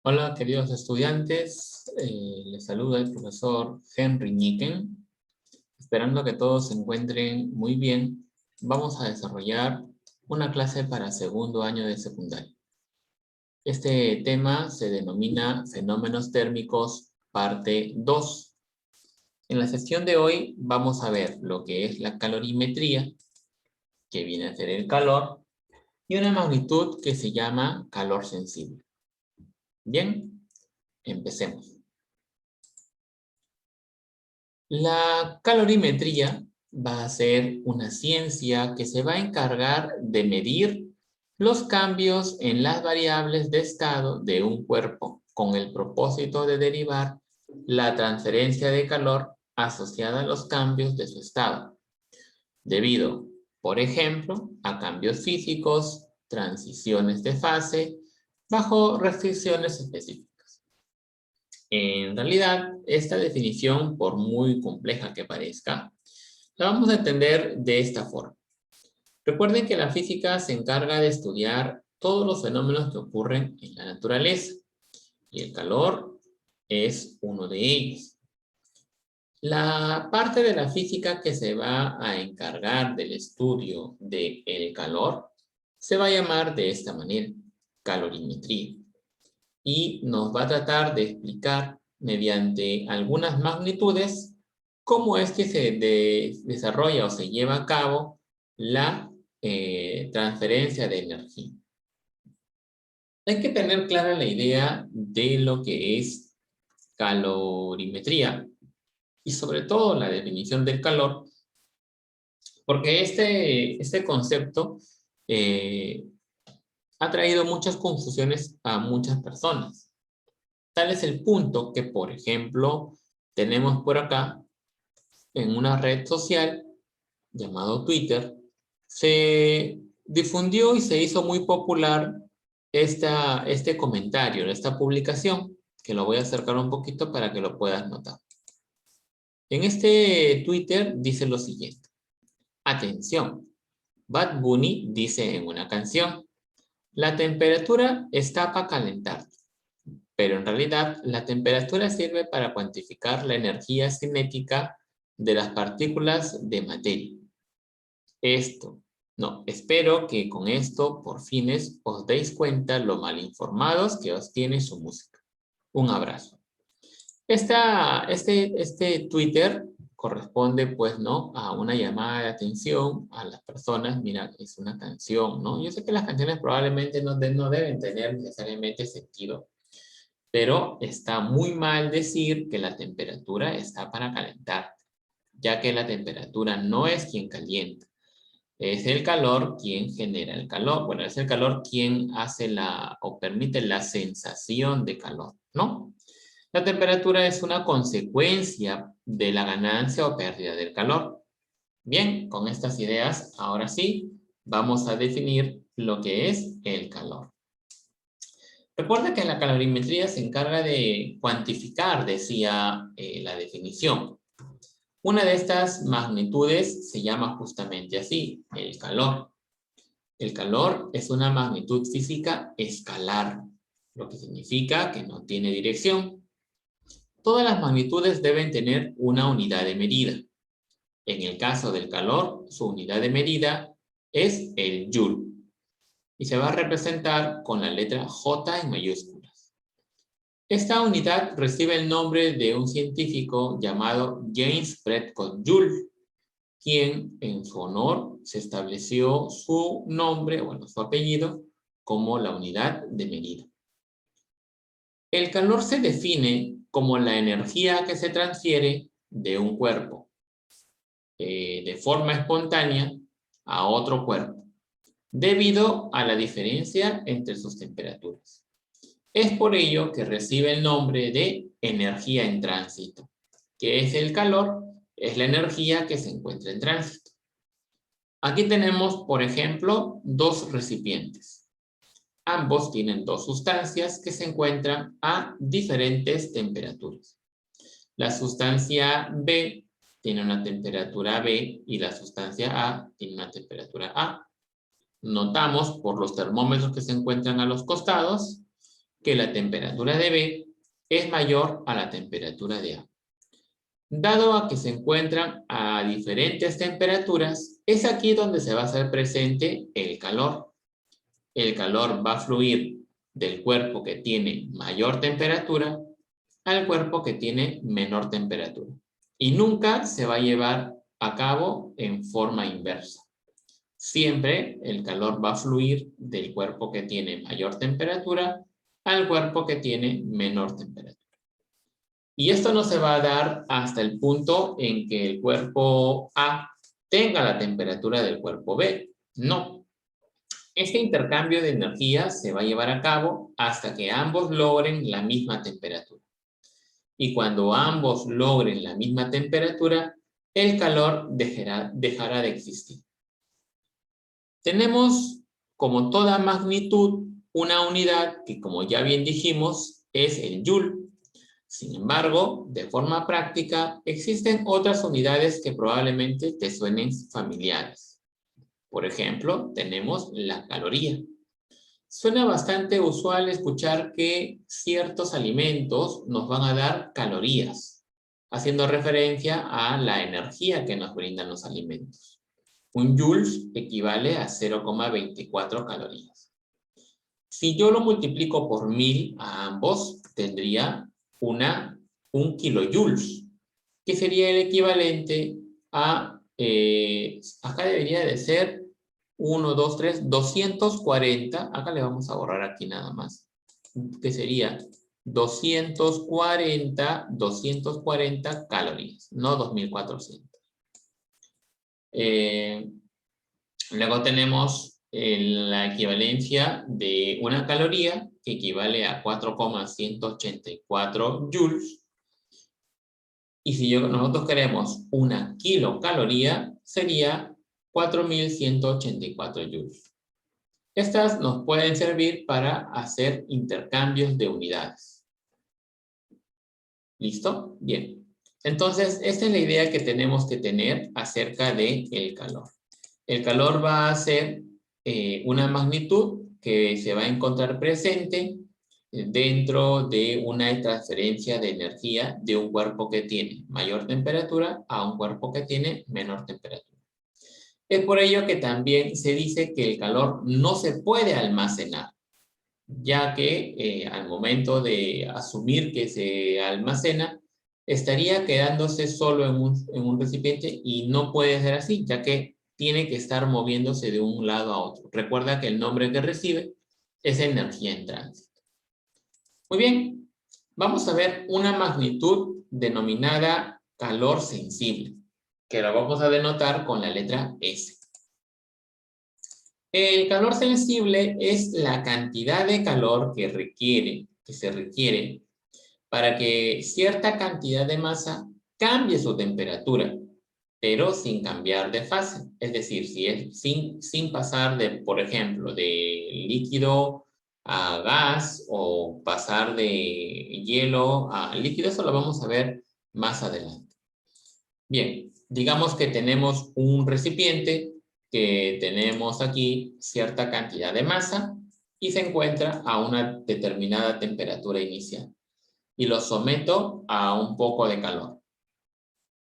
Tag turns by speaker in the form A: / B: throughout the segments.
A: Hola, queridos estudiantes. Les saluda el profesor Henry Niken. Esperando que todos se encuentren muy bien, vamos a desarrollar una clase para segundo año de secundaria. Este tema se denomina Fenómenos térmicos, parte 2. En la sesión de hoy vamos a ver lo que es la calorimetría, que viene a ser el calor, y una magnitud que se llama calor sensible. Bien, empecemos. La calorimetría va a ser una ciencia que se va a encargar de medir los cambios en las variables de estado de un cuerpo con el propósito de derivar la transferencia de calor asociada a los cambios de su estado, debido, por ejemplo, a cambios físicos, transiciones de fase, bajo restricciones específicas. En realidad, esta definición, por muy compleja que parezca, la vamos a entender de esta forma. Recuerden que la física se encarga de estudiar todos los fenómenos que ocurren en la naturaleza, y el calor es uno de ellos. La parte de la física que se va a encargar del estudio del calor se va a llamar de esta manera, calorimetría. Y nos va a tratar de explicar mediante algunas magnitudes cómo es que se desarrolla o se lleva a cabo la transferencia de energía. Hay que tener clara la idea de lo que es calorimetría y sobre todo la definición del calor, porque este concepto ha traído muchas confusiones a muchas personas. Tal es el punto que, por ejemplo, tenemos por acá, en una red social llamado Twitter, se difundió y se hizo muy popular este comentario, esta publicación, que lo voy a acercar un poquito para que lo puedas notar. En este Twitter dice lo siguiente. Atención, Bad Bunny dice en una canción, la temperatura está para calentar. Pero en realidad la temperatura sirve para cuantificar la energía cinética de las partículas de materia. Espero que con esto por fines os deis cuenta lo mal informados que os tiene su música. Un abrazo. Este Twitter corresponde pues, ¿no? A una llamada de atención a las personas. Mira, es una canción, ¿no? Yo sé que las canciones probablemente no deben tener necesariamente sentido, pero está muy mal decir que la temperatura está para calentar, ya que la temperatura no es quien calienta. Es el calor quien genera el calor. Bueno, es el calor quien hace o permite la sensación de calor, ¿no? La temperatura es una consecuencia de la ganancia o pérdida del calor. Bien, con estas ideas, ahora sí, vamos a definir lo que es el calor. Recuerda que la calorimetría se encarga de cuantificar, decía la definición. Una de estas magnitudes se llama justamente así, el calor. El calor es una magnitud física escalar, lo que significa que no tiene dirección. Todas las magnitudes deben tener una unidad de medida. En el caso del calor, su unidad de medida es el joule y se va a representar con la letra J en mayúsculas. Esta unidad recibe el nombre de un científico llamado James Prescott Joule, quien en su honor se estableció su nombre, bueno, su apellido, como la unidad de medida. El calor se define como la energía que se transfiere de un cuerpo de forma espontánea a otro cuerpo, debido a la diferencia entre sus temperaturas. Es por ello que recibe el nombre de energía en tránsito, que es el calor, es la energía que se encuentra en tránsito. Aquí tenemos, por ejemplo, dos recipientes. Ambos tienen dos sustancias que se encuentran a diferentes temperaturas. La sustancia B tiene una temperatura B y la sustancia A tiene una temperatura A. Notamos por los termómetros que se encuentran a los costados que la temperatura de B es mayor a la temperatura de A. Dado a que se encuentran a diferentes temperaturas, es aquí donde se va a hacer presente el calor. El calor va a fluir del cuerpo que tiene mayor temperatura al cuerpo que tiene menor temperatura. Y nunca se va a llevar a cabo en forma inversa. Siempre el calor va a fluir del cuerpo que tiene mayor temperatura al cuerpo que tiene menor temperatura. Y esto no se va a dar hasta el punto en que el cuerpo A tenga la temperatura del cuerpo B. No. Este intercambio de energía se va a llevar a cabo hasta que ambos logren la misma temperatura. Y cuando ambos logren la misma temperatura, el calor dejará de existir. Tenemos, como toda magnitud, una unidad que, como ya bien dijimos, es el joule. Sin embargo, de forma práctica, existen otras unidades que probablemente te suenen familiares. Por ejemplo, tenemos la caloría. Suena bastante usual escuchar que ciertos alimentos nos van a dar calorías, haciendo referencia a la energía que nos brindan los alimentos. Un joule equivale a 0,24 calorías. Si yo lo multiplico por 1000 a ambos, tendría un kilojoules, que sería el equivalente a, acá debería de ser 1, 2, 3, 240, acá le vamos a borrar aquí nada más, que sería 240 calorías, no 2400. Luego tenemos la equivalencia de una caloría, que equivale a 4,184 joules. Y si nosotros queremos una kilocaloría, sería 4,184 joules. Estas nos pueden servir para hacer intercambios de unidades. ¿Listo? Bien. Entonces, esta es la idea que tenemos que tener acerca del calor. El calor va a ser una magnitud que se va a encontrar presente dentro de una transferencia de energía de un cuerpo que tiene mayor temperatura a un cuerpo que tiene menor temperatura. Es por ello que también se dice que el calor no se puede almacenar, ya que al momento de asumir que se almacena, estaría quedándose solo en un recipiente y no puede ser así, ya que tiene que estar moviéndose de un lado a otro. Recuerda que el nombre que recibe es energía en tránsito. Muy bien, vamos a ver una magnitud denominada calor sensible, que lo vamos a denotar con la letra S. El calor sensible es la cantidad de calor que se requiere para que cierta cantidad de masa cambie su temperatura, pero sin cambiar de fase. Es decir, si es sin pasar de, por ejemplo, de líquido a gas o pasar de hielo a líquido, eso lo vamos a ver más adelante. Bien, digamos que tenemos un recipiente que tenemos aquí cierta cantidad de masa y se encuentra a una determinada temperatura inicial y lo someto a un poco de calor.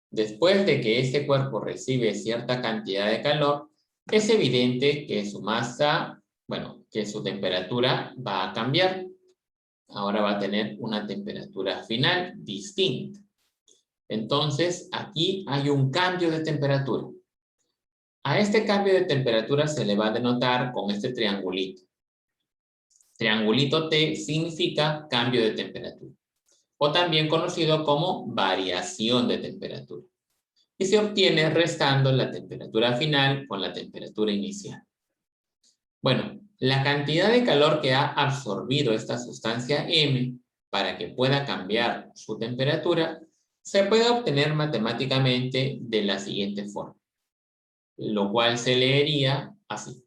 A: Después de que este cuerpo recibe cierta cantidad de calor, es evidente que su masa, que su temperatura va a cambiar. Ahora va a tener una temperatura final distinta. Entonces, aquí hay un cambio de temperatura. A este cambio de temperatura se le va a denotar con este triangulito. Triangulito T significa cambio de temperatura, o también conocido como variación de temperatura. Y se obtiene restando la temperatura final con la temperatura inicial. Bueno, la cantidad de calor que ha absorbido esta sustancia M para que pueda cambiar su temperatura se puede obtener matemáticamente de la siguiente forma, lo cual se leería así.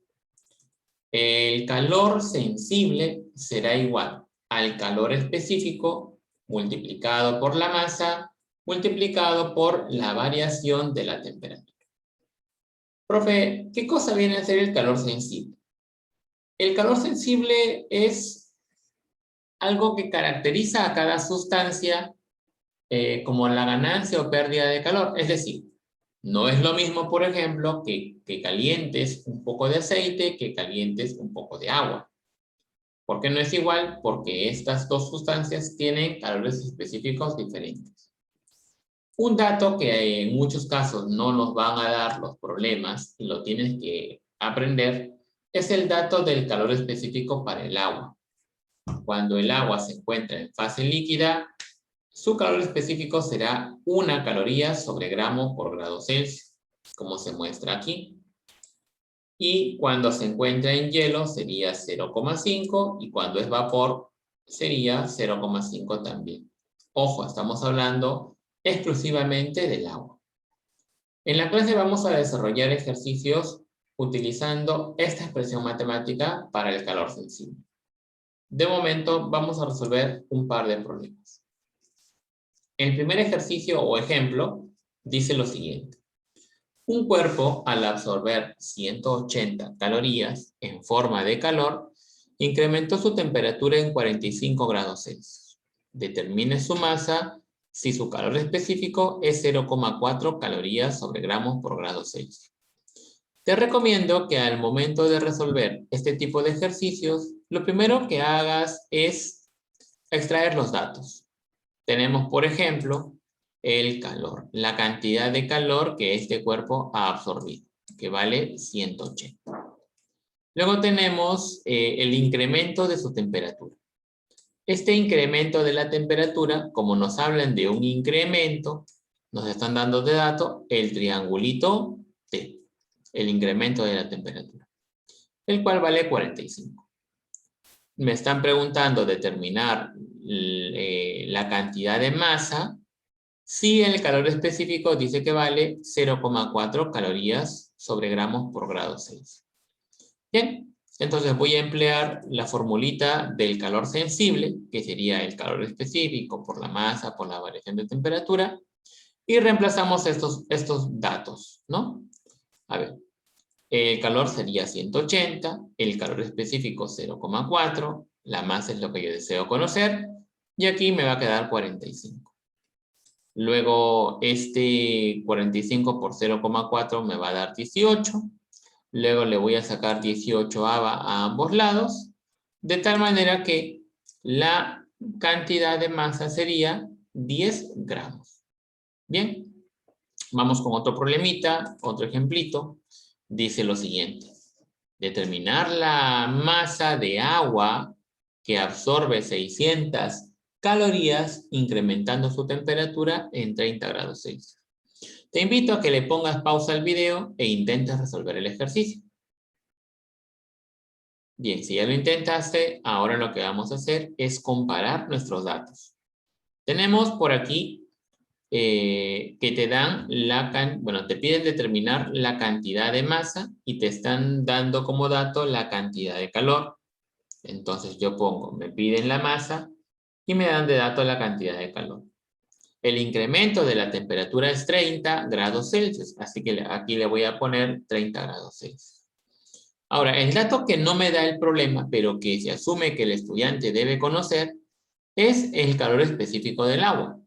A: El calor sensible será igual al calor específico multiplicado por la masa multiplicado por la variación de la temperatura. Profe, ¿qué cosa viene a ser el calor sensible? El calor sensible es algo que caracteriza a cada sustancia como la ganancia o pérdida de calor. Es decir, no es lo mismo, por ejemplo, que calientes un poco de aceite que calientes un poco de agua. ¿Por qué no es igual? Porque estas dos sustancias tienen calores específicos diferentes. Un dato que en muchos casos no nos van a dar los problemas y lo tienes que aprender es el dato del calor específico para el agua. Cuando el agua se encuentra en fase líquida, su calor específico será 1 caloría sobre gramo por grado Celsius, como se muestra aquí. Y cuando se encuentra en hielo sería 0,5 y cuando es vapor sería 0,5 también. Ojo, estamos hablando exclusivamente del agua. En la clase vamos a desarrollar ejercicios utilizando esta expresión matemática para el calor sensible. De momento vamos a resolver un par de problemas. El primer ejercicio o ejemplo dice lo siguiente. Un cuerpo, al absorber 180 calorías en forma de calor, incrementó su temperatura en 45 grados Celsius. Determine su masa si su calor específico es 0,4 calorías sobre gramos por grado Celsius. Te recomiendo que al momento de resolver este tipo de ejercicios, lo primero que hagas es extraer los datos. Tenemos, por ejemplo, el calor, la cantidad de calor que este cuerpo ha absorbido, que vale 180. Luego tenemos el incremento de su temperatura. Este incremento de la temperatura, como nos hablan de un incremento, nos están dando de dato el triangulito T, el incremento de la temperatura, el cual vale 45. Me están preguntando determinar la cantidad de masa si el calor específico dice que vale 0,4 calorías sobre gramos por grado Celsius. Bien, entonces voy a emplear la formulita del calor sensible, que sería el calor específico por la masa, por la variación de temperatura, y reemplazamos estos datos, ¿no? A ver, el calor sería 180, el calor específico 0,4, la masa es lo que yo deseo conocer, y aquí me va a quedar 45. Luego, este 45 por 0,4 me va a dar 18. Luego le voy a sacar 18 a ambos lados, de tal manera que la cantidad de masa sería 10 gramos. Bien, vamos con otro problemita, otro ejemplito. Dice lo siguiente. Determinar la masa de agua que absorbe 600 calorías incrementando su temperatura en 30 grados Celsius. Te invito a que le pongas pausa al video e intentes resolver el ejercicio. Bien, si ya lo intentaste, ahora lo que vamos a hacer es comparar nuestros datos. Tenemos por aquí que te dan te piden determinar la cantidad de masa y te están dando como dato la cantidad de calor. Entonces yo pongo, me piden la masa y me dan de dato la cantidad de calor. El incremento de la temperatura es 30 grados Celsius, así que aquí le voy a poner 30 grados Celsius. Ahora, el dato que no me da el problema, pero que se asume que el estudiante debe conocer, es el calor específico del agua.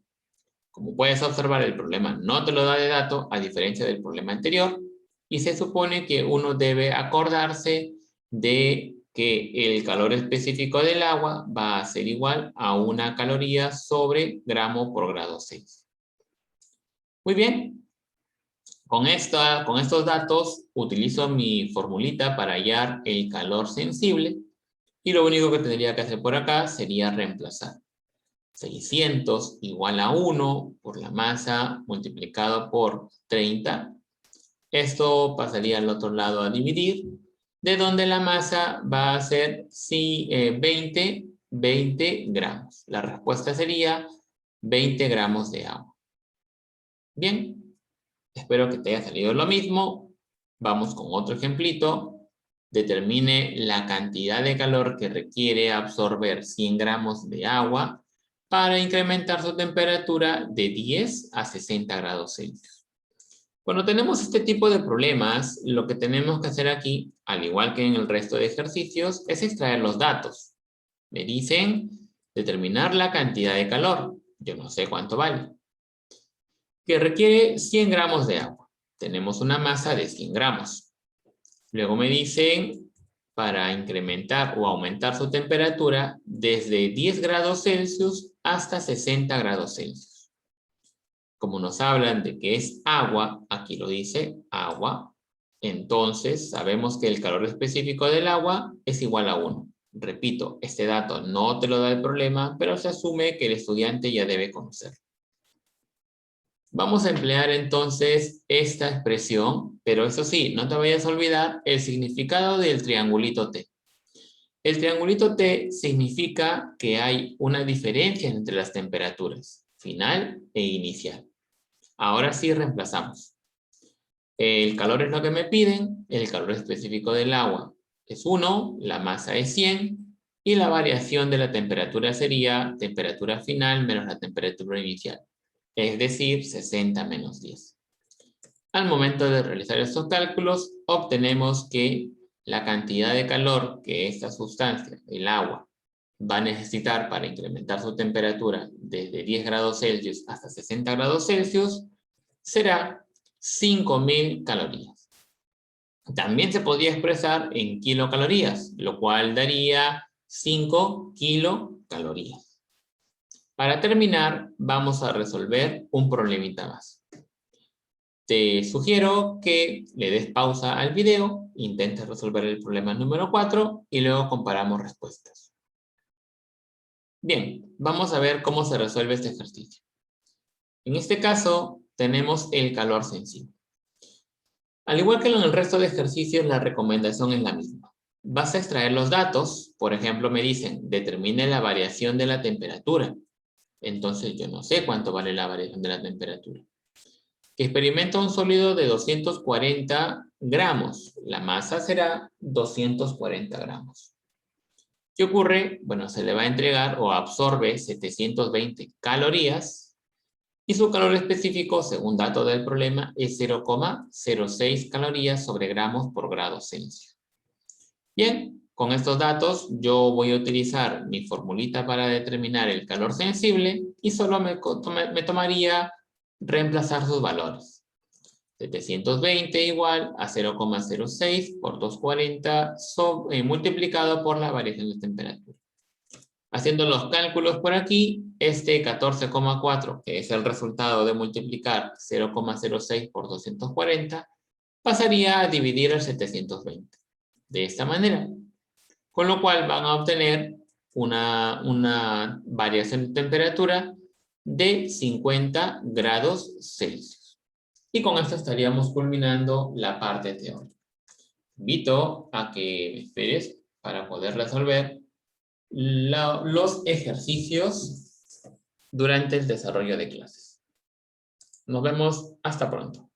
A: Como puedes observar, el problema no te lo da de dato, a diferencia del problema anterior, y se supone que uno debe acordarse de que el calor específico del agua va a ser igual a 1 caloría sobre gramo por grado Celsius. Muy bien. Con estos datos utilizo mi formulita para hallar el calor sensible y lo único que tendría que hacer por acá sería reemplazar 600 igual a 1 por la masa multiplicado por 30. Esto pasaría al otro lado a dividir, de donde la masa va a ser 20 gramos. La respuesta sería 20 gramos de agua. Bien. Espero que te haya salido lo mismo. Vamos con otro ejemplito. Determine la cantidad de calor que requiere absorber 100 gramos de agua para incrementar su temperatura de 10 a 60 grados Celsius. Cuando tenemos este tipo de problemas, lo que tenemos que hacer aquí, al igual que en el resto de ejercicios, es extraer los datos. Me dicen Determinar la cantidad de calor. Yo no sé cuánto vale. Que requiere 100 gramos de agua. Tenemos una masa de 100 gramos. Luego me dicen, para incrementar o aumentar su temperatura desde 10 grados Celsius hasta 60 grados Celsius. Como nos hablan de que es agua, aquí lo dice, agua, entonces sabemos que el calor específico del agua es igual a 1. Repito, este dato no te lo da el problema, pero se asume que el estudiante ya debe conocerlo. Vamos a emplear entonces esta expresión, pero eso sí, no te vayas a olvidar el significado del triangulito T. El triangulito T significa que hay una diferencia entre las temperaturas, final e inicial. Ahora sí reemplazamos. El calor es lo que me piden, el calor específico del agua es 1, la masa es 100 y la variación de la temperatura sería temperatura final menos la temperatura inicial, es decir, 60 menos 10. Al momento de realizar estos cálculos, obtenemos que la cantidad de calor que esta sustancia, el agua, va a necesitar para incrementar su temperatura desde 10 grados Celsius hasta 60 grados Celsius será 5.000 calorías. También se podría expresar en kilocalorías, lo cual daría 5 kilocalorías. Para terminar, vamos a resolver un problemita más. Te sugiero que le des pausa al video, intentes resolver el problema número 4 y luego comparamos respuestas. Bien, vamos a ver cómo se resuelve este ejercicio. En este caso, tenemos el calor sensible. Al igual que en el resto de ejercicios, la recomendación es la misma. Vas a extraer los datos, por ejemplo, me dicen, determine la variación de la temperatura. Entonces, yo no sé cuánto vale la variación de la temperatura. Que experimenta un sólido de 240 gramos. La masa será 240 gramos. ¿Qué ocurre? Bueno, se le va a entregar o absorbe 720 calorías y su calor específico, según dato del problema, es 0,06 calorías sobre gramos por grado Celsius. Bien, con estos datos yo voy a utilizar mi formulita para determinar el calor sensible y solo me tomaría reemplazar sus valores. 720 igual a 0,06 por 240 multiplicado por la variación de temperatura. Haciendo los cálculos por aquí, este 14,4, que es el resultado de multiplicar 0,06 por 240, pasaría a dividir el 720. De esta manera. Con lo cual van a obtener una variación de temperatura de 50 grados Celsius. Y con esto estaríamos culminando la parte teórica. Invito a que me esperes para poder resolver los ejercicios durante el desarrollo de clases. Nos vemos hasta pronto.